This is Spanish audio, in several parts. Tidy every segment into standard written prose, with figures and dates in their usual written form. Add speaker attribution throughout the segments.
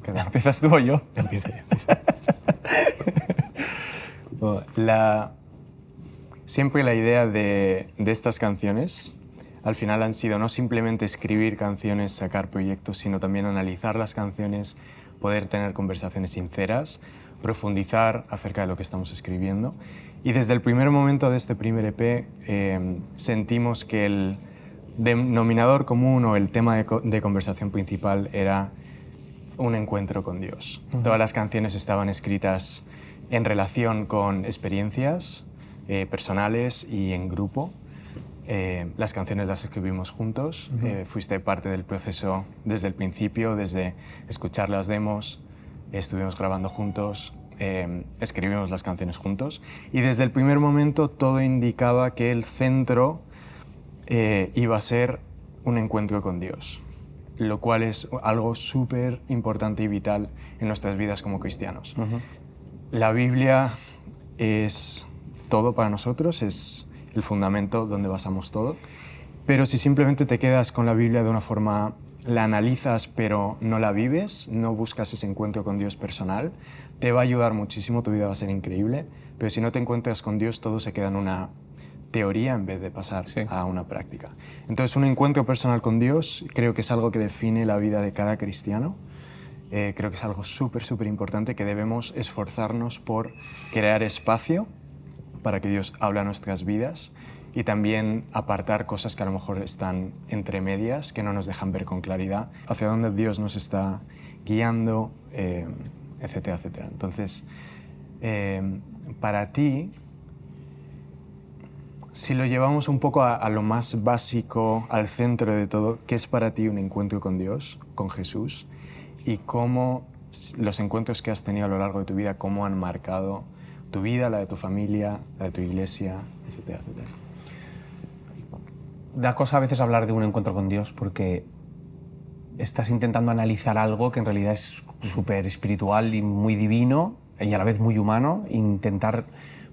Speaker 1: ¿Empiezas tú o yo?
Speaker 2: Empiezo yo. Siempre la idea de estas canciones al final han sido no simplemente escribir canciones, sacar proyectos, sino también analizar las canciones, poder tener conversaciones sinceras, profundizar acerca de lo que estamos escribiendo. Y desde el primer momento de este primer EP sentimos que el denominador común o el tema de conversación principal era un encuentro con Dios. Todas las canciones estaban escritas en relación con experiencias personales y en grupo. Las canciones las escribimos juntos. Fuiste parte del proceso desde el principio, desde escuchar las demos, estuvimos grabando juntos, escribimos las canciones juntos y desde el primer momento todo indicaba que el centro iba a ser un encuentro con Dios, lo cual es algo súper importante y vital en nuestras vidas como cristianos. La Biblia es todo para nosotros, es el fundamento donde basamos todo, pero si simplemente te quedas con la Biblia de una forma, la analizas pero no la vives, no buscas ese encuentro con Dios personal, te va a ayudar muchísimo, tu vida va a ser increíble, pero si no te encuentras con Dios todo se queda en una teoría en vez de pasar a una práctica. Entonces un encuentro personal con Dios creo que es algo que define la vida de cada cristiano. Creo que es algo súper importante que debemos esforzarnos por crear espacio para que Dios hable a nuestras vidas y también apartar cosas que a lo mejor están entre medias, que no nos dejan ver con claridad hacia dónde Dios nos está guiando, etcétera, etcétera. Entonces, para ti, si lo llevamos un poco a lo más básico, al centro de todo, ¿qué es para ti un encuentro con Dios, con Jesús? Y cómo los encuentros que has tenido a lo largo de tu vida, cómo han marcado tu vida, la de tu familia, la de tu iglesia, etcétera, etcétera.
Speaker 1: Da cosa a veces hablar de un encuentro con Dios porque estás intentando analizar algo que en realidad es súper espiritual y muy divino y a la vez muy humano. Intentar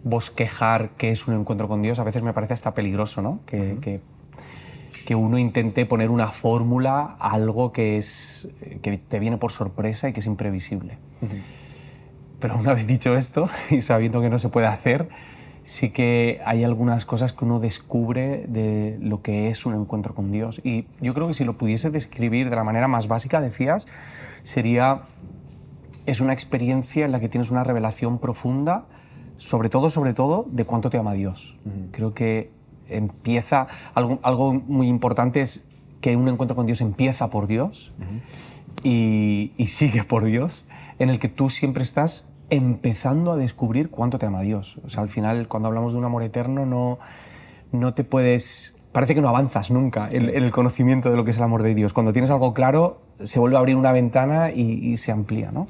Speaker 1: bosquejar qué es un encuentro con Dios a veces me parece hasta peligroso, ¿no? Que uno intente poner una fórmula a algo que te viene por sorpresa y que es imprevisible. Pero una vez dicho esto y sabiendo que no se puede hacer, sí que hay algunas cosas que uno descubre de lo que es un encuentro con Dios. Y yo creo que si lo pudiese describir de la manera más básica, decías, es una experiencia en la que tienes una revelación profunda, sobre todo, de cuánto te ama Dios. Creo que empieza, algo muy importante es que un encuentro con Dios empieza por Dios y sigue por Dios, en el que tú siempre estás empezando a descubrir cuánto te ama Dios. O sea, al final, cuando hablamos de un amor eterno, no te puedes... Parece que no avanzas nunca en el conocimiento de lo que es el amor de Dios. Cuando tienes algo claro, se vuelve a abrir una ventana y se amplía, ¿no?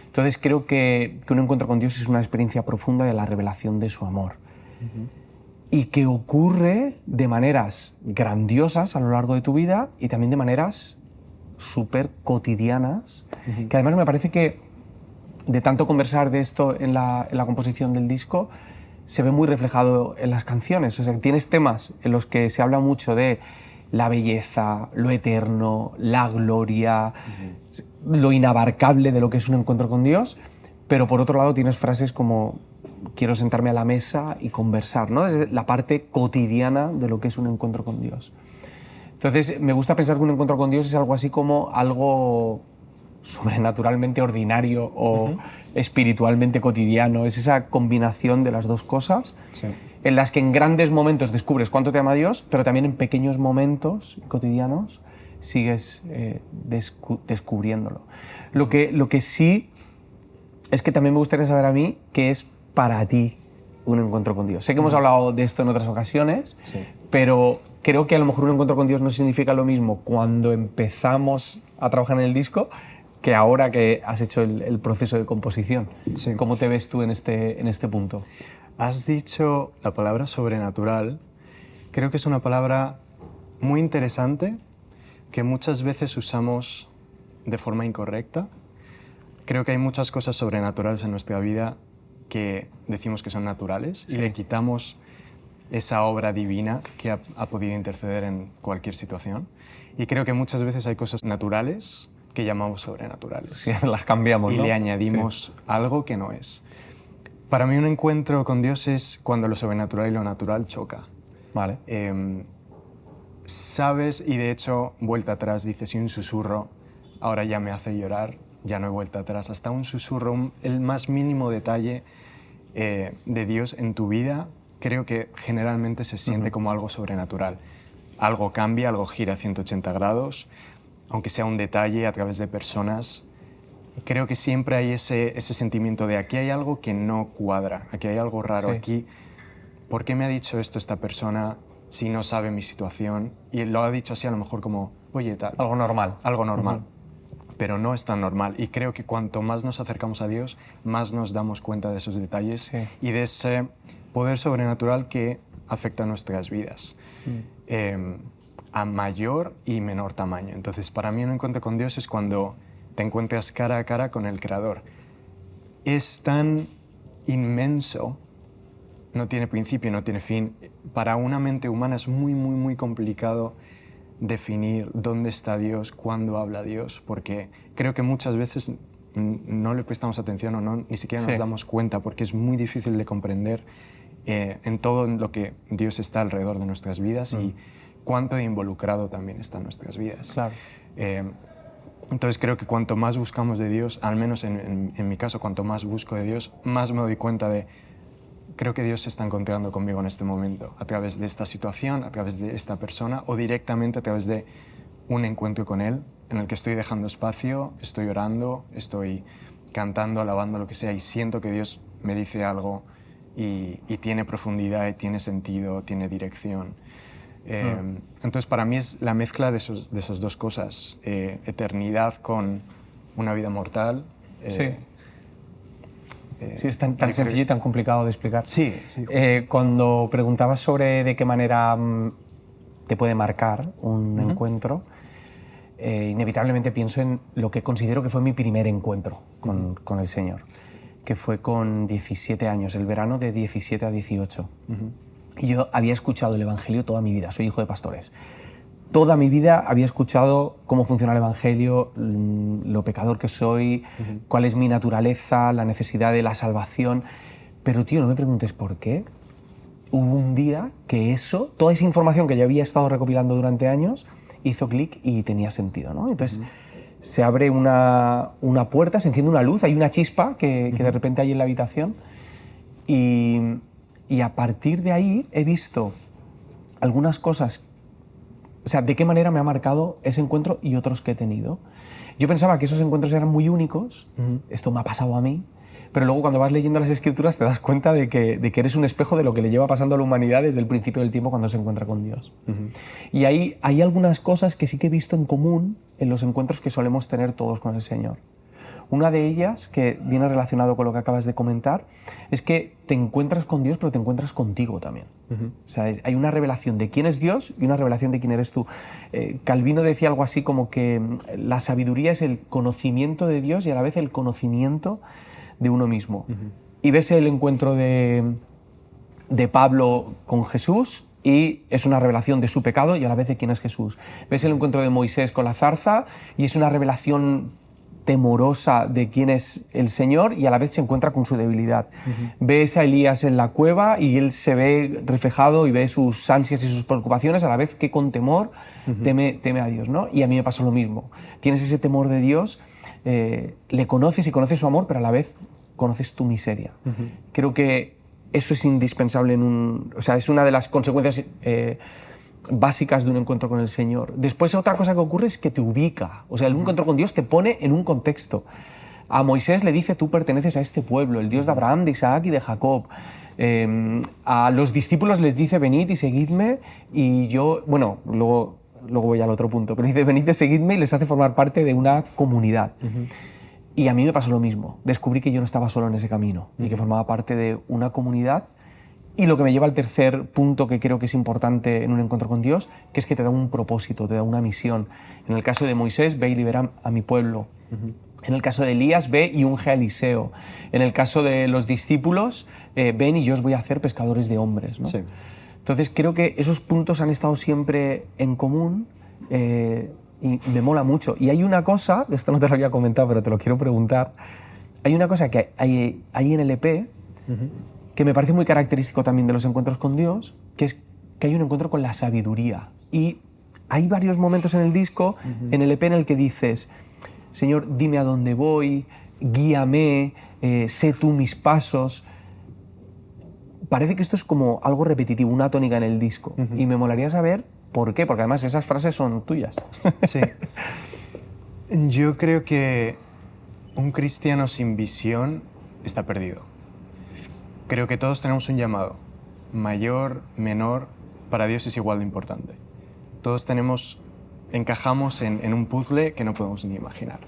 Speaker 1: Entonces, creo que un encuentro con Dios es una experiencia profunda de la revelación de su amor. Y que ocurre de maneras grandiosas a lo largo de tu vida y también de maneras súper cotidianas, que además me parece que de tanto conversar de esto en la composición del disco, se ve muy reflejado en las canciones. O sea, tienes temas en los que se habla mucho de la belleza, lo eterno, la gloria, lo inabarcable de lo que es un encuentro con Dios, pero por otro lado tienes frases como quiero sentarme a la mesa y conversar, ¿no? Es la parte cotidiana de lo que es un encuentro con Dios. Entonces, me gusta pensar que un encuentro con Dios es algo así como algo sobrenaturalmente ordinario o espiritualmente cotidiano. Es esa combinación de las dos cosas en las que en grandes momentos descubres cuánto te ama Dios, pero también en pequeños momentos cotidianos sigues descubriéndolo. Lo que sí es que también me gustaría saber a mí qué es para ti un encuentro con Dios. Sé que hemos hablado de esto en otras ocasiones, pero creo que a lo mejor un encuentro con Dios no significa lo mismo cuando empezamos a trabajar en el disco que ahora que has hecho el proceso de composición. ¿Cómo te ves tú en este punto?
Speaker 2: Has dicho la palabra sobrenatural. Creo que es una palabra muy interesante que muchas veces usamos de forma incorrecta. Creo que hay muchas cosas sobrenaturales en nuestra vida que decimos que son naturales y le quitamos esa obra divina que ha podido interceder en cualquier situación. Y creo que muchas veces hay cosas naturales que llamamos sobrenaturales.
Speaker 1: Sí, las cambiamos,
Speaker 2: y
Speaker 1: ¿no?
Speaker 2: le añadimos algo que no es. Para mí un encuentro con Dios es cuando lo sobrenatural y lo natural choca.
Speaker 1: Vale.
Speaker 2: Sabes, y de hecho, vuelta atrás, dice, si un susurro ahora ya me hace llorar, ya no hay vuelta atrás. Hasta un susurro, el más mínimo detalle de Dios en tu vida, creo que generalmente se siente como algo sobrenatural. Algo cambia, algo gira 180 grados, aunque sea un detalle a través de personas. Creo que siempre hay ese sentimiento de aquí hay algo que no cuadra, aquí hay algo raro,
Speaker 1: Sí.
Speaker 2: aquí, ¿por qué me ha dicho esto esta persona si no sabe mi situación? Y lo ha dicho así a lo mejor como, oye, tal.
Speaker 1: Algo normal.
Speaker 2: Algo normal. Pero no es tan normal. Y creo que cuanto más nos acercamos a Dios, más nos damos cuenta de esos detalles
Speaker 1: Sí.
Speaker 2: y de ese poder sobrenatural que afecta a nuestras vidas. A mayor y menor tamaño. Entonces, para mí un encuentro con Dios es cuando te encuentras cara a cara con el Creador. Es tan inmenso, no tiene principio, no tiene fin. Para una mente humana es muy, muy, muy complicado definir dónde está Dios, cuándo habla Dios, porque creo que muchas veces no le prestamos atención o no, ni siquiera nos
Speaker 1: Sí.
Speaker 2: damos cuenta, porque es muy difícil de comprender en todo lo que Dios está alrededor de nuestras vidas y cuánto de involucrado también está en nuestras vidas.
Speaker 1: Claro.
Speaker 2: Entonces creo que cuanto más buscamos de Dios, al menos en mi caso, cuanto más busco de Dios, más me doy cuenta de, creo que Dios se está encontrando conmigo en este momento, a través de esta situación, a través de esta persona o directamente a través de un encuentro con Él en el que estoy dejando espacio, estoy orando, estoy cantando, alabando, lo que sea, y siento que Dios me dice algo y tiene profundidad, y tiene sentido, tiene dirección. Entonces para mí es la mezcla de esas dos cosas, eternidad con una vida mortal.
Speaker 1: Sí. Sí, es tan sencillo y tan complicado de explicar.
Speaker 2: Sí.
Speaker 1: Cuando preguntabas sobre de qué manera te puede marcar un encuentro, inevitablemente pienso en lo que considero que fue mi primer encuentro con el Señor, que fue con 17 años, el verano de 17 a 18. Y yo había escuchado el Evangelio toda mi vida, soy hijo de pastores. Toda mi vida había escuchado cómo funciona el Evangelio, lo pecador que soy, cuál es mi naturaleza, la necesidad de la salvación. Pero, tío, no me preguntes por qué. Hubo un día que toda esa información que yo había estado recopilando durante años, hizo clic y tenía sentido, ¿no? Entonces, se abre una puerta, se enciende una luz, hay una chispa que de repente hay en la habitación y a partir de ahí he visto algunas cosas. O sea, de qué manera me ha marcado ese encuentro y otros que he tenido. Yo pensaba que esos encuentros eran muy únicos, esto me ha pasado a mí, pero luego cuando vas leyendo las Escrituras te das cuenta de que eres un espejo de lo que le lleva pasando a la humanidad desde el principio del tiempo cuando se encuentra con Dios. Y ahí hay algunas cosas que sí que he visto en común en los encuentros que solemos tener todos con el Señor. Una de ellas, que viene relacionado con lo que acabas de comentar, es que te encuentras con Dios, pero te encuentras contigo también. O sea, hay una revelación de quién es Dios y una revelación de quién eres tú. Calvino decía algo así como que la sabiduría es el conocimiento de Dios y a la vez el conocimiento de uno mismo. Y ves el encuentro de Pablo con Jesús y es una revelación de su pecado y a la vez de quién es Jesús. Ves el encuentro de Moisés con la zarza y es una revelación temorosa de quién es el Señor y a la vez se encuentra con su debilidad. Ves a Elías en la cueva y él se ve reflejado y ve sus ansias y sus preocupaciones a la vez que con temor teme a Dios, ¿no? Y a mí me pasó lo mismo. Tienes ese temor de Dios, le conoces y conoces su amor, pero a la vez conoces tu miseria. Creo que eso es indispensable o sea, es una de las consecuencias básicas de un encuentro con el Señor. Después otra cosa que ocurre es que te ubica. O sea, el encuentro con Dios te pone en un contexto. A Moisés le dice, tú perteneces a este pueblo, el Dios de Abraham, de Isaac y de Jacob. A los discípulos les dice, venid y seguidme. Y yo, bueno, luego voy al otro punto, pero dice, venid y seguidme y les hace formar parte de una comunidad. Y a mí me pasó lo mismo. Descubrí que yo no estaba solo en ese camino y que formaba parte de una comunidad. Y lo que me lleva al tercer punto que creo que es importante en un encuentro con Dios, que es que te da un propósito, te da una misión. En el caso de Moisés, ve y libera a mi pueblo. En el caso de Elías, ve y unge a Eliseo. En el caso de los discípulos, ven y yo os voy a hacer pescadores de hombres, ¿no? Sí. Entonces creo que esos puntos han estado siempre en común. y me mola mucho. Y hay una cosa, esto no te lo había comentado, pero te lo quiero preguntar, hay una cosa que hay en el EP que me parece muy característico también de los encuentros con Dios, que es que hay un encuentro con la sabiduría. Y hay varios momentos en el disco, en el EP, en el que dices, Señor, dime a dónde voy, guíame, sé tú mis pasos. Parece que esto es como algo repetitivo, una tónica en el disco. Y me molaría saber por qué, porque además esas frases son tuyas.
Speaker 2: Sí. Yo creo que un cristiano sin visión está perdido. Creo que todos tenemos un llamado, mayor, menor, para Dios es igual de importante. Todos encajamos en un puzzle que no podemos ni imaginar.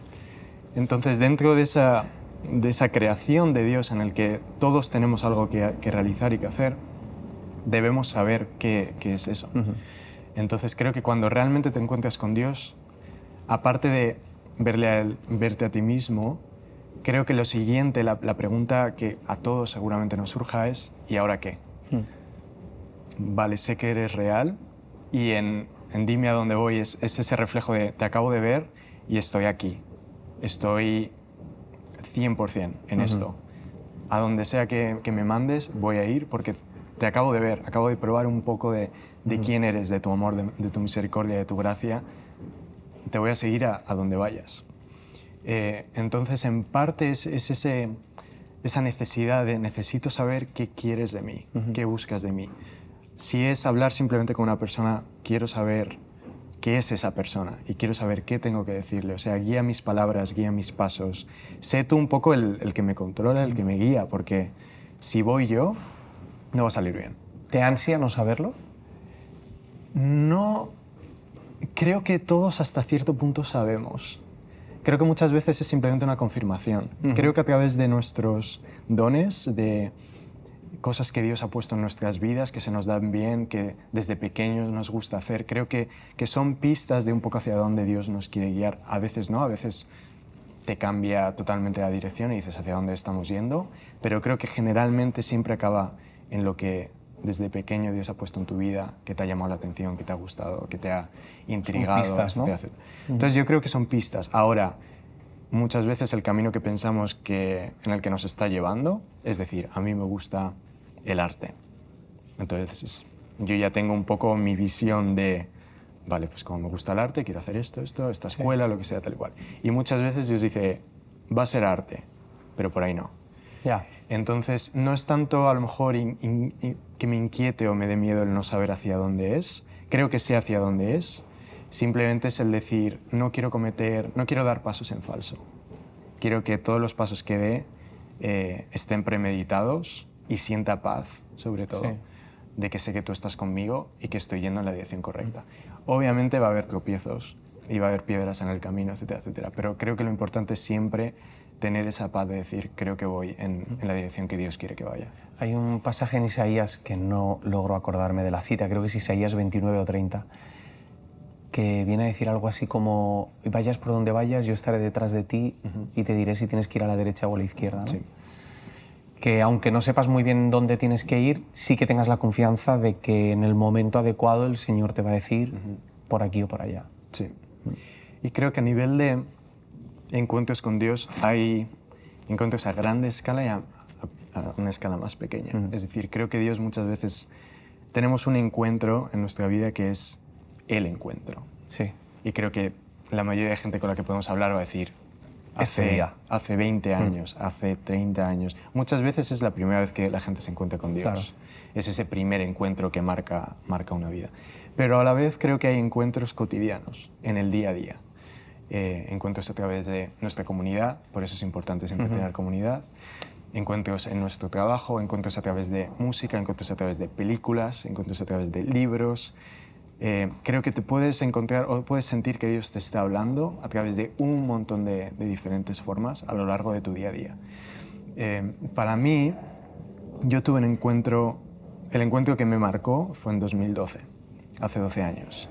Speaker 2: Entonces, dentro de esa creación de Dios en el que todos tenemos algo que realizar y que hacer, debemos saber qué es eso. Entonces, creo que cuando realmente te encuentras con Dios, aparte de verle a Él, verte a ti mismo, creo que lo siguiente, la pregunta que a todos seguramente nos surja es ¿y ahora qué? Vale, sé que eres real y en dime a dónde voy es ese reflejo de te acabo de ver y estoy aquí. Estoy 100% en esto. A donde sea que me mandes voy a ir porque te acabo de ver, acabo de probar un poco de quién eres, de tu amor, de tu misericordia, de tu gracia. Te voy a seguir a donde vayas. Entonces, en parte es esa necesidad de necesito saber qué quieres de mí, qué buscas de mí. Si es hablar simplemente con una persona, quiero saber qué es esa persona y quiero saber qué tengo que decirle. O sea, guía mis palabras, guía mis pasos. Sé tú un poco el que me controla, el que me guía, porque si voy yo, no va a salir bien.
Speaker 1: ¿Te ansia no saberlo?
Speaker 2: No, creo que todos hasta cierto punto sabemos. Creo que muchas veces es simplemente una confirmación. Creo que a través de nuestros dones, de cosas que Dios ha puesto en nuestras vidas, que se nos dan bien, que desde pequeños nos gusta hacer, creo que son pistas de un poco hacia dónde Dios nos quiere guiar. A veces no, a veces te cambia totalmente la dirección y dices hacia dónde estamos yendo, pero creo que generalmente siempre acaba en lo que desde pequeño Dios ha puesto en tu vida, que te ha llamado la atención, que te ha gustado, que te ha intrigado.
Speaker 1: Son pistas, ¿no?
Speaker 2: Entonces yo creo que son pistas. Ahora, muchas veces el camino que pensamos en el que nos está llevando, es decir, a mí me gusta el arte. Entonces yo ya tengo un poco mi visión de, vale, pues como me gusta el arte, quiero hacer esto, esta escuela, lo que sea, tal y cual. Y muchas veces Dios dice, va a ser arte, pero por ahí no.
Speaker 1: Ya.
Speaker 2: Entonces, no es tanto a lo mejor que me inquiete o me dé miedo el no saber hacia dónde es. Creo que sé hacia dónde es. Simplemente es el decir, no quiero dar pasos en falso. Quiero que todos los pasos que dé estén premeditados y sienta paz, sobre todo, de que sé que tú estás conmigo y que estoy yendo en la dirección correcta. Obviamente va a haber tropiezos y va a haber piedras en el camino, etcétera, etcétera. Pero creo que lo importante es siempre tener esa paz de decir, creo que voy en la dirección que Dios quiere que vaya.
Speaker 1: Hay un pasaje en Isaías que no logro acordarme de la cita, creo que es Isaías 29 o 30, que viene a decir algo así como, vayas por donde vayas, yo estaré detrás de ti y te diré si tienes que ir a la derecha o a la izquierda, ¿no?
Speaker 2: Sí.
Speaker 1: Que aunque no sepas muy bien dónde tienes que ir, sí que tengas la confianza de que en el momento adecuado el Señor te va a decir por aquí o por allá.
Speaker 2: Sí. Y creo que a nivel de encuentros con Dios hay encuentros a grande escala y a una escala más pequeña. Es decir, creo que Dios muchas veces tenemos un encuentro en nuestra vida que es el encuentro.
Speaker 1: Sí.
Speaker 2: Y creo que la mayoría de gente con la que podemos hablar va a decir hace 20 años, hace 30 años. Muchas veces es la primera vez que la gente se encuentra con Dios.
Speaker 1: Claro.
Speaker 2: Es ese primer encuentro que marca una vida. Pero a la vez creo que hay encuentros cotidianos en el día a día. Encuentros a través de nuestra comunidad, por eso es importante siempre tener comunidad. Encuentros en nuestro trabajo, encuentros a través de música, encuentros a través de películas, encuentros a través de libros. Creo que te puedes encontrar o puedes sentir que Dios te está hablando a través de un montón de diferentes formas a lo largo de tu día a día. Para mí, yo tuve el encuentro que me marcó fue en 2012, hace 12 años.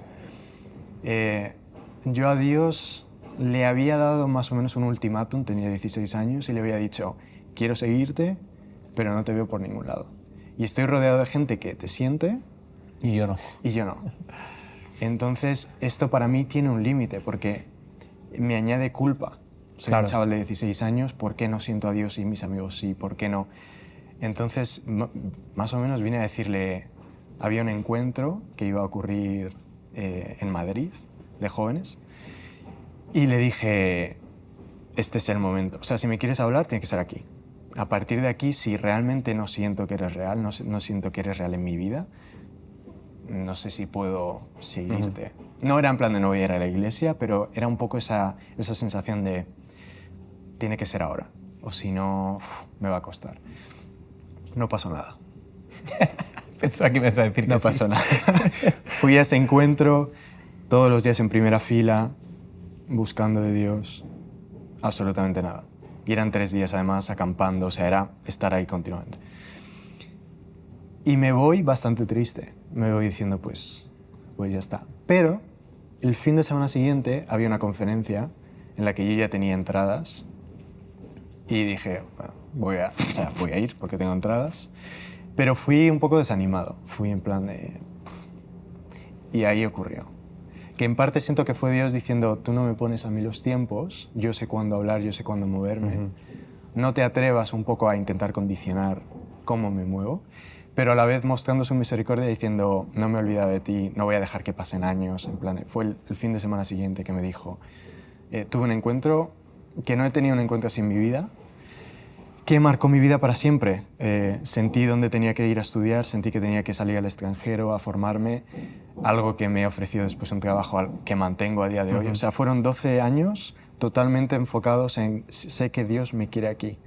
Speaker 2: Yo a Dios le había dado más o menos un ultimátum, tenía 16 años, y le había dicho, quiero seguirte, pero no te veo por ningún lado. Y estoy rodeado de gente que te siente.
Speaker 1: Y yo no.
Speaker 2: Y yo no. Entonces, esto para mí tiene un límite porque me añade culpa. Soy un chaval de 16 años, ¿por qué no siento a Dios y mis amigos sí? ¿Por qué no? Entonces, más o menos vine a decirle, había un encuentro que iba a ocurrir en Madrid de jóvenes y le dije, este es el momento. O sea, si me quieres hablar, tiene que ser aquí. A partir de aquí, si realmente no siento que eres real, no siento que eres real en mi vida, no sé si puedo seguirte. No era en plan de no voy a ir a la iglesia, pero era un poco esa sensación de tiene que ser ahora, o si no, me va a costar. No pasó nada.
Speaker 1: Pensaba que ibas a decir que
Speaker 2: no
Speaker 1: sí.
Speaker 2: pasó nada. Fui a ese encuentro todos los días en primera fila, buscando de Dios, absolutamente nada. Y eran 3 días además acampando, o sea, era estar ahí continuamente. Y me voy bastante triste, me voy diciendo pues ya está. Pero el fin de semana siguiente había una conferencia en la que yo ya tenía entradas y dije, bueno, voy a ir porque tengo entradas. Pero fui un poco desanimado, fui en plan de... Y ahí ocurrió. Que en parte siento que fue Dios diciendo, tú no me pones a mí los tiempos, yo sé cuándo hablar, yo sé cuándo moverme. No te atrevas un poco a intentar condicionar cómo me muevo, pero a la vez mostrando su misericordia diciendo, no me he olvidado de ti, no voy a dejar que pasen años. En plan, fue el fin de semana siguiente que me dijo, tuve un encuentro que no he tenido un encuentro así en mi vida, que marcó mi vida para siempre. Sentí dónde tenía que ir a estudiar, sentí que tenía que salir al extranjero a formarme, algo que me ha ofrecido después un trabajo que mantengo a día de hoy. O sea, fueron 12 años totalmente enfocados en sé que Dios me quiere aquí.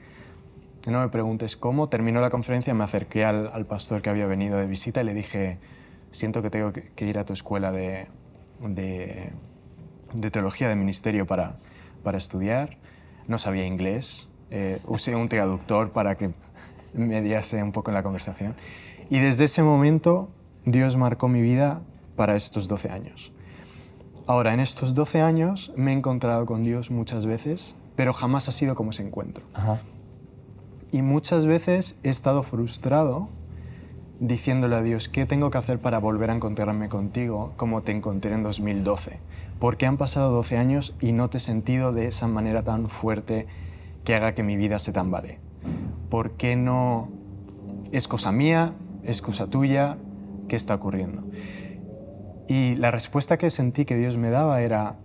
Speaker 2: No me preguntes cómo. Terminó la conferencia, me acerqué al pastor que había venido de visita y le dije, siento que tengo que ir a tu escuela de teología de ministerio para estudiar. No sabía inglés. Usé un traductor para que mediase un poco en la conversación. Y desde ese momento Dios marcó mi vida para estos 12 años. Ahora, en estos 12 años me he encontrado con Dios muchas veces, pero jamás ha sido como ese encuentro.
Speaker 1: Ajá.
Speaker 2: Y muchas veces he estado frustrado diciéndole a Dios, ¿qué tengo que hacer para volver a encontrarme contigo como te encontré en 2012? Porque han pasado 12 años y no te he sentido de esa manera tan fuerte que haga que mi vida se tambalee. ¿Por qué no? ¿Es cosa mía? ¿Es cosa tuya? ¿Qué está ocurriendo? Y la respuesta que sentí que Dios me daba era,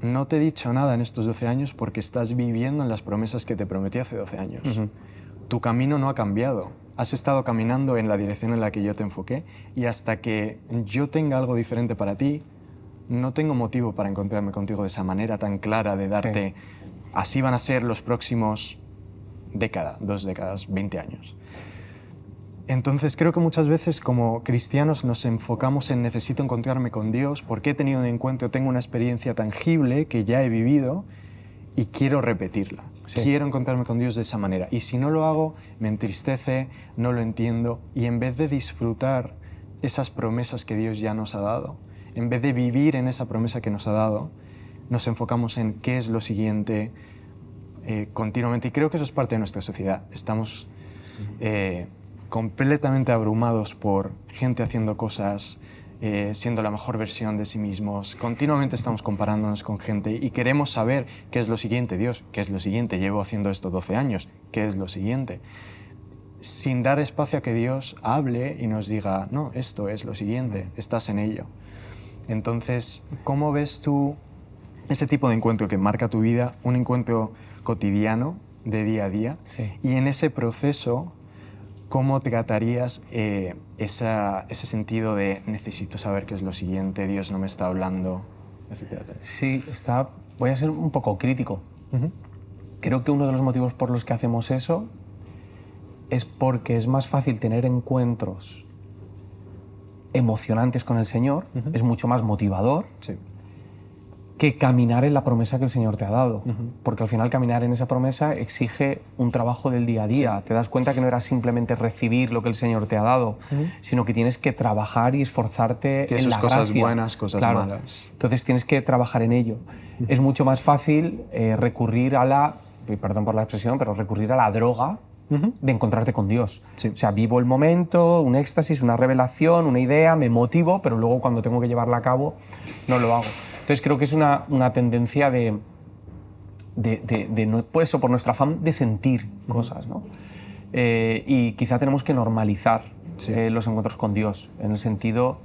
Speaker 2: no te he dicho nada en estos 12 años porque estás viviendo en las promesas que te prometí hace 12 años. Tu camino no ha cambiado. Has estado caminando en la dirección en la que yo te enfoqué y hasta que yo tenga algo diferente para ti, no tengo motivo para encontrarme contigo de esa manera tan clara de darte... Sí. Así van a ser los próximos 2 décadas, 20 años. Entonces creo que muchas veces como cristianos nos enfocamos en necesito encontrarme con Dios porque he tenido un encuentro, tengo una experiencia tangible que ya he vivido y quiero repetirla. Sí. Quiero encontrarme con Dios de esa manera. Y si no lo hago, me entristece, no lo entiendo. Y en vez de disfrutar esas promesas que Dios ya nos ha dado, en vez de vivir en esa promesa que nos ha dado, nos enfocamos en qué es lo siguiente continuamente. Y creo que eso es parte de nuestra sociedad. Estamos completamente abrumados por gente haciendo cosas, siendo la mejor versión de sí mismos. Continuamente estamos comparándonos con gente y queremos saber qué es lo siguiente. Dios, ¿qué es lo siguiente? Llevo haciendo esto 12 años. ¿Qué es lo siguiente? Sin dar espacio a que Dios hable y nos diga, no, esto es lo siguiente, estás en ello. Entonces, ¿cómo ves tú ese tipo de encuentro que marca tu vida, un encuentro cotidiano de día a día?
Speaker 1: Sí.
Speaker 2: Y en ese proceso, ¿cómo tratarías ese sentido de necesito saber qué es lo siguiente, Dios no me está hablando, etcétera?
Speaker 1: Sí, voy a ser un poco crítico. Creo que uno de los motivos por los que hacemos eso es porque es más fácil tener encuentros emocionantes con el Señor, es mucho más motivador.
Speaker 2: Sí.
Speaker 1: Que caminar en la promesa que el Señor te ha dado. Porque al final caminar en esa promesa exige un trabajo del día a día. Sí. Te das cuenta que no era simplemente recibir lo que el Señor te ha dado, sino que tienes que trabajar y esforzarte en la
Speaker 2: cosas
Speaker 1: gracia.
Speaker 2: Buenas, cosas malas.
Speaker 1: Entonces tienes que trabajar en ello. Es mucho más fácil recurrir a perdón por la expresión, pero recurrir a la droga de encontrarte con Dios.
Speaker 2: Sí.
Speaker 1: O sea, vivo el momento, un éxtasis, una revelación, una idea, me motivo, pero luego cuando tengo que llevarla a cabo no lo hago. Entonces creo que es una tendencia de pues, por nuestro afán de sentir cosas, ¿no? Y quizá tenemos que normalizar los encuentros con Dios, en el sentido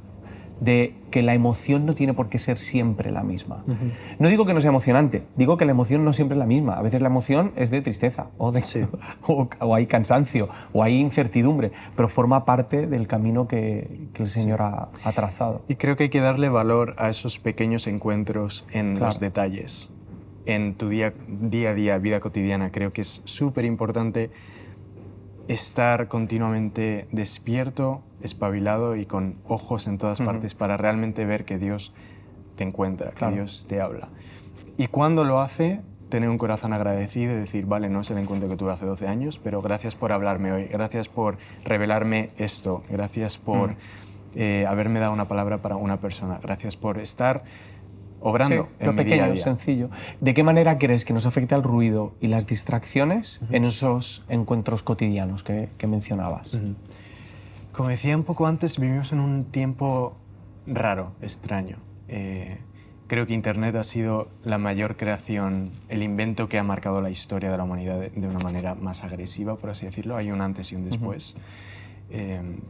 Speaker 1: de que la emoción no tiene por qué ser siempre la misma. No digo que no sea emocionante, digo que la emoción no siempre es la misma. A veces la emoción es de tristeza, o hay cansancio, o hay incertidumbre, pero forma parte del camino que el Señor ha trazado.
Speaker 2: Y creo que hay que darle valor a esos pequeños encuentros en los detalles, en tu día a día, vida cotidiana. Creo que es súper importante estar continuamente despierto, espabilado y con ojos en todas partes para realmente ver que Dios te encuentra, que Dios te habla. Y cuando lo hace, tener un corazón agradecido y decir, vale, no es el encuentro que tuve hace 12 años, pero gracias por hablarme hoy, gracias por revelarme esto, gracias por haberme dado una palabra para una persona, gracias por estar obrando en mi día a día.
Speaker 1: Sencillo. ¿De qué manera crees que nos afecta el ruido y las distracciones en esos encuentros cotidianos que mencionabas?
Speaker 2: Como decía un poco antes, vivimos en un tiempo raro, extraño. Creo que Internet ha sido la mayor creación, el invento que ha marcado la historia de la humanidad de una manera más agresiva, por así decirlo. Hay un antes y un después.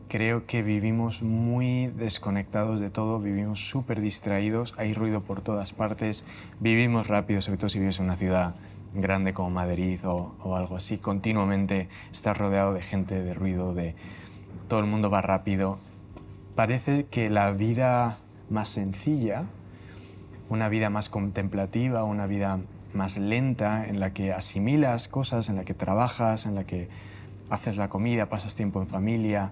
Speaker 2: Creo que vivimos muy desconectados de todo, vivimos súper distraídos, hay ruido por todas partes, vivimos rápido, sobre todo si vives en una ciudad grande como Madrid o algo así. Continuamente estás rodeado de gente, de ruido, todo el mundo va rápido. Parece que la vida más sencilla, una vida más contemplativa, una vida más lenta, en la que asimilas cosas, en la que trabajas, en la que haces la comida, pasas tiempo en familia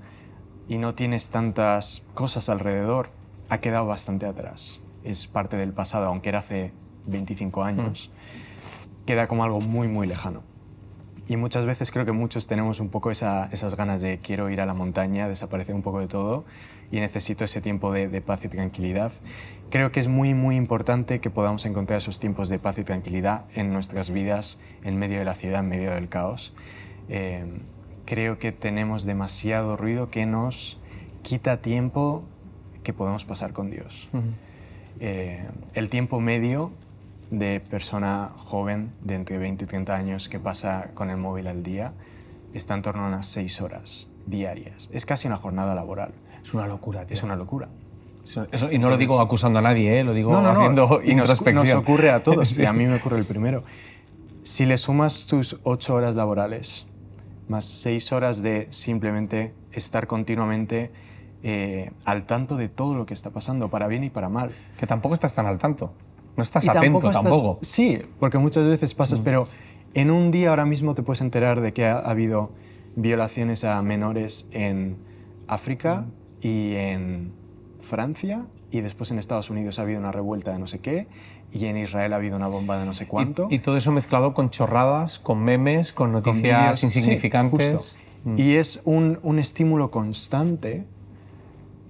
Speaker 2: y no tienes tantas cosas alrededor, ha quedado bastante atrás. Es parte del pasado, aunque era hace 25 años. Queda como algo muy, muy lejano. Y muchas veces creo que muchos tenemos un poco esas ganas de quiero ir a la montaña, desaparecer un poco de todo y necesito ese tiempo de paz y tranquilidad. Creo que es muy, muy importante que podamos encontrar esos tiempos de paz y tranquilidad en nuestras vidas, en medio de la ciudad, en medio del caos. Creo que tenemos demasiado ruido que nos quita tiempo que podemos pasar con Dios. El tiempo medio de persona joven de entre 20 y 30 años que pasa con el móvil al día está en torno a unas 6 horas diarias. Es casi una jornada laboral.
Speaker 1: Es una locura, tío.
Speaker 2: Es una locura.
Speaker 1: Eso, y no lo digo acusando a nadie, lo digo haciendo introspección.
Speaker 2: Nos ocurre a todos, y a mí me ocurre el primero. Si le sumas tus 8 horas laborales, más 6 horas de simplemente estar continuamente al tanto de todo lo que está pasando, para bien y para mal.
Speaker 1: Que tampoco estás tan al tanto. No estás atento tampoco.
Speaker 2: Sí, porque muchas veces pasas, pero en un día ahora mismo te puedes enterar de que ha habido violaciones a menores en África y en Francia, y después en Estados Unidos ha habido una revuelta de no sé qué, y en Israel ha habido una bomba de no sé cuánto.
Speaker 1: Y todo eso mezclado con chorradas, con memes, con noticias insignificantes.
Speaker 2: Sí, y es un estímulo constante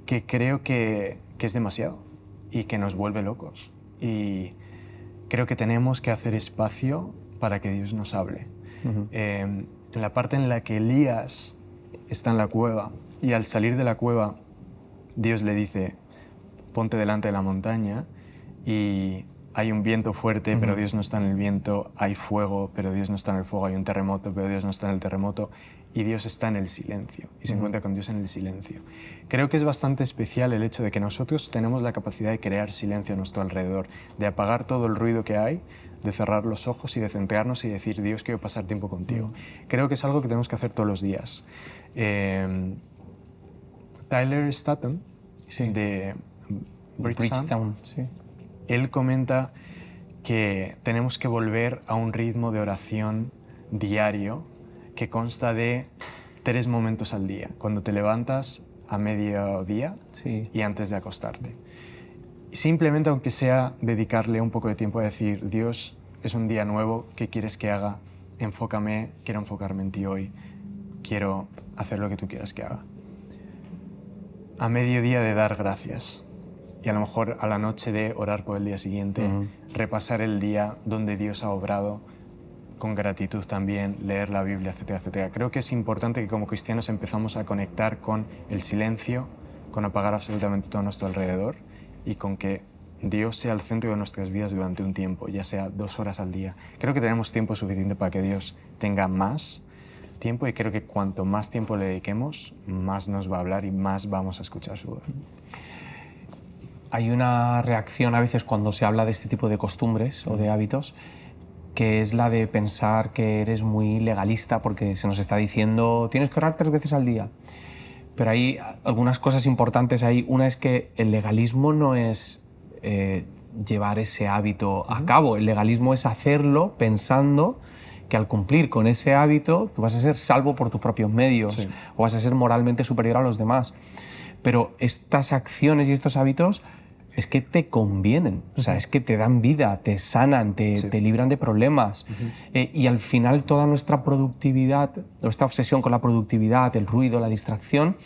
Speaker 2: que creo que es demasiado y que nos vuelve locos. Y creo que tenemos que hacer espacio para que Dios nos hable. En la parte en la que Elías está en la cueva y al salir de la cueva Dios le dice, ponte delante de la montaña, y hay un viento fuerte, pero Dios no está en el viento, hay fuego, pero Dios no está en el fuego, hay un terremoto, pero Dios no está en el terremoto, y Dios está en el silencio, y se encuentra con Dios en el silencio. Creo que es bastante especial el hecho de que nosotros tenemos la capacidad de crear silencio a nuestro alrededor, de apagar todo el ruido que hay, de cerrar los ojos y de centrarnos y decir, Dios, quiero pasar tiempo contigo. Creo que es algo que tenemos que hacer todos los días. Tyler Staton, de Bridgetown, él comenta que tenemos que volver a un ritmo de oración diario que consta de 3 momentos al día, cuando te levantas, a mediodía y antes de acostarte. Simplemente, aunque sea dedicarle un poco de tiempo a decir, Dios, es un día nuevo, ¿qué quieres que haga? Enfócame, quiero enfocarme en ti hoy, quiero hacer lo que tú quieras que haga. A mediodía de dar gracias, y a lo mejor a la noche de orar por el día siguiente, repasar el día donde Dios ha obrado, con gratitud también, leer la Biblia, etcétera, etcétera. Creo que es importante que como cristianos empezamos a conectar con el silencio, con apagar absolutamente todo a nuestro alrededor y con que Dios sea el centro de nuestras vidas durante un tiempo, ya sea 2 horas al día. Creo que tenemos tiempo suficiente para que Dios tenga más tiempo y creo que cuanto más tiempo le dediquemos, más nos va a hablar y más vamos a escuchar su voz.
Speaker 1: Hay una reacción a veces cuando se habla de este tipo de costumbres o de hábitos, que es la de pensar que eres muy legalista porque se nos está diciendo tienes que orar 3 veces al día. Pero hay algunas cosas importantes ahí. Una es que el legalismo no es llevar ese hábito a cabo. El legalismo es hacerlo pensando que al cumplir con ese hábito tú vas a ser salvo por tus propios medios o vas a ser moralmente superior a los demás. Pero estas acciones y estos hábitos es que te convienen, o sea, es que te dan vida, te sanan, te libran de problemas. Y al final toda nuestra productividad, esta obsesión con la productividad, el ruido, la distracción,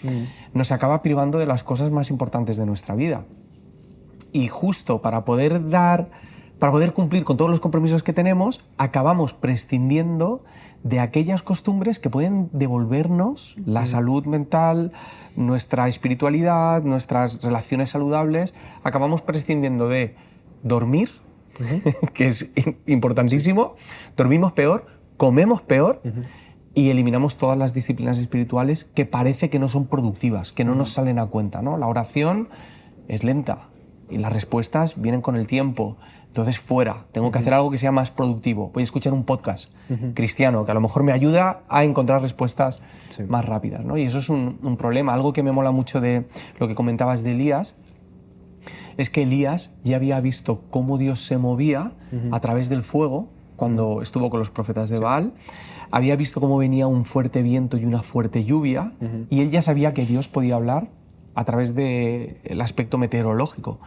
Speaker 1: nos acaba privando de las cosas más importantes de nuestra vida. Y justo para poder cumplir con todos los compromisos que tenemos, acabamos prescindiendo de aquellas costumbres que pueden devolvernos la salud mental, nuestra espiritualidad, nuestras relaciones saludables. Acabamos prescindiendo de dormir, que es importantísimo, dormimos peor, comemos peor y eliminamos todas las disciplinas espirituales que parece que no son productivas, que no nos salen a cuenta, ¿no? La oración es lenta y las respuestas vienen con el tiempo. Entonces, fuera, tengo que hacer algo que sea más productivo. Voy a escuchar un podcast cristiano que a lo mejor me ayuda a encontrar respuestas más rápidas, ¿no? Y eso es un problema. Algo que me mola mucho de lo que comentabas de Elías es que Elías ya había visto cómo Dios se movía a través del fuego cuando estuvo con los profetas de Baal. Había visto cómo venía un fuerte viento y una fuerte lluvia y él ya sabía que Dios podía hablar a través del aspecto meteorológico.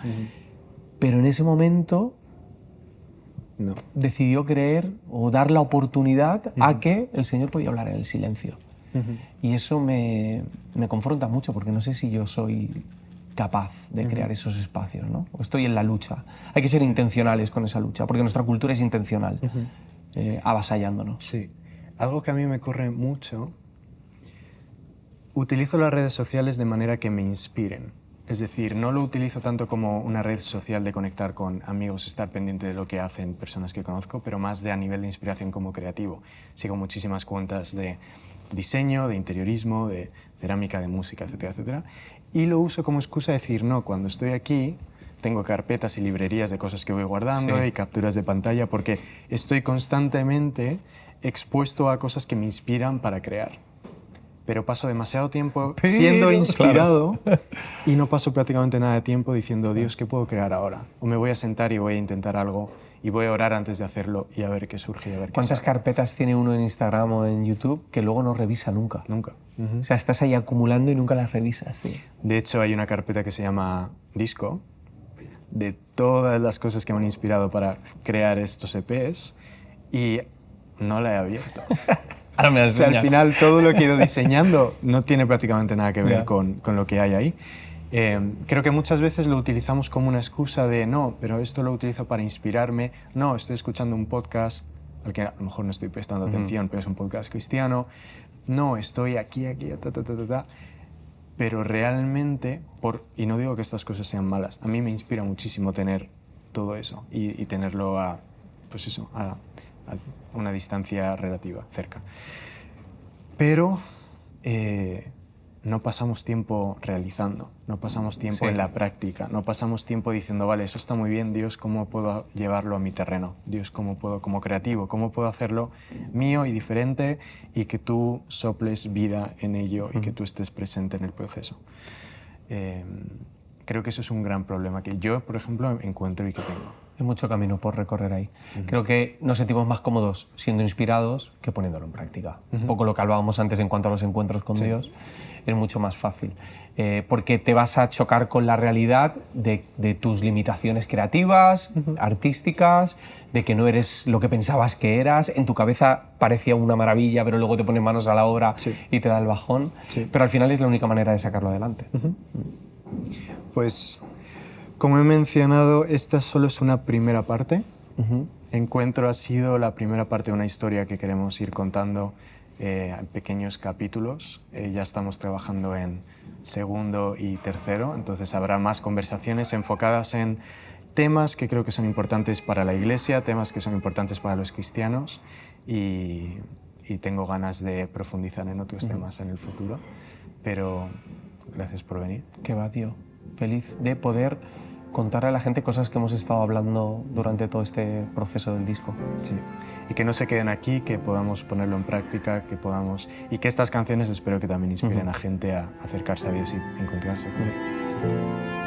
Speaker 1: Pero en ese momento decidió creer o dar la oportunidad a que el Señor podía hablar en el silencio. Y eso me confronta mucho porque no sé si yo soy capaz de crear esos espacios, ¿no? O estoy en la lucha. Hay que ser intencionales con esa lucha porque nuestra cultura es intencional, avasallándonos.
Speaker 2: Sí. Algo que a mí me ocurre mucho, utilizo las redes sociales de manera que me inspiren. Es decir, no lo utilizo tanto como una red social de conectar con amigos, estar pendiente de lo que hacen personas que conozco, pero más a nivel de inspiración como creativo. Sigo muchísimas cuentas de diseño, de interiorismo, de cerámica, de música, etcétera, etcétera. Y lo uso como excusa de decir, no, cuando estoy aquí tengo carpetas y librerías de cosas que voy guardando y capturas de pantalla porque estoy constantemente expuesto a cosas que me inspiran para crear. Pero paso demasiado tiempo siendo inspirado y no paso prácticamente nada de tiempo diciendo, Dios, ¿qué puedo crear ahora? O me voy a sentar y voy a intentar algo y voy a orar antes de hacerlo y a ver qué surge y a ver qué
Speaker 1: ¿Cuántas carpetas tiene uno en Instagram o en YouTube que luego no revisa nunca?
Speaker 2: Nunca.
Speaker 1: O sea, estás ahí acumulando y nunca las revisas, tío.
Speaker 2: De hecho, hay una carpeta que se llama Disco, de todas las cosas que me han inspirado para crear estos EPs y no la he abierto.
Speaker 1: Ahora me
Speaker 2: o sea, al final todo lo que he ido diseñando no tiene prácticamente nada que ver con lo que hay ahí. Creo que muchas veces lo utilizamos como una excusa de no, pero esto lo utilizo para inspirarme. No, estoy escuchando un podcast al que a lo mejor no estoy prestando atención, pero es un podcast cristiano. No, estoy aquí, Pero realmente, y no digo que estas cosas sean malas, a mí me inspira muchísimo tener todo eso y tenerlo a una distancia relativa, cerca. Pero no pasamos tiempo realizando, no pasamos tiempo en la práctica, no pasamos tiempo diciendo, vale, eso está muy bien, Dios, ¿cómo puedo llevarlo a mi terreno? Dios, ¿cómo puedo, como creativo, cómo puedo hacerlo mío y diferente y que tú soples vida en ello y que tú estés presente en el proceso? Creo que eso es un gran problema que yo, por ejemplo, encuentro y que tengo.
Speaker 1: Hay mucho camino por recorrer ahí. Creo que nos sentimos más cómodos siendo inspirados que poniéndolo en práctica. Un poco lo que hablábamos antes en cuanto a los encuentros con Dios. Es mucho más fácil. Porque te vas a chocar con la realidad de tus limitaciones creativas, artísticas, de que no eres lo que pensabas que eras. En tu cabeza parecía una maravilla, pero luego te pones manos a la obra y te da el bajón. Pero al final es la única manera de sacarlo adelante.
Speaker 2: Pues, como he mencionado, esta solo es una primera parte. Encuentro ha sido la primera parte de una historia que queremos ir contando en pequeños capítulos. Ya estamos trabajando en segundo y tercero, entonces habrá más conversaciones enfocadas en temas que creo que son importantes para la Iglesia, temas que son importantes para los cristianos y tengo ganas de profundizar en otros temas en el futuro. Pero gracias por venir.
Speaker 1: Qué va, tío. Feliz de poder contarle a la gente cosas que hemos estado hablando durante todo este proceso del disco.
Speaker 2: Sí. Y que no se queden aquí, que podamos ponerlo en práctica, que podamos... Y que estas canciones espero que también inspiren a gente a acercarse a Dios y encontrarse con Él. Sí.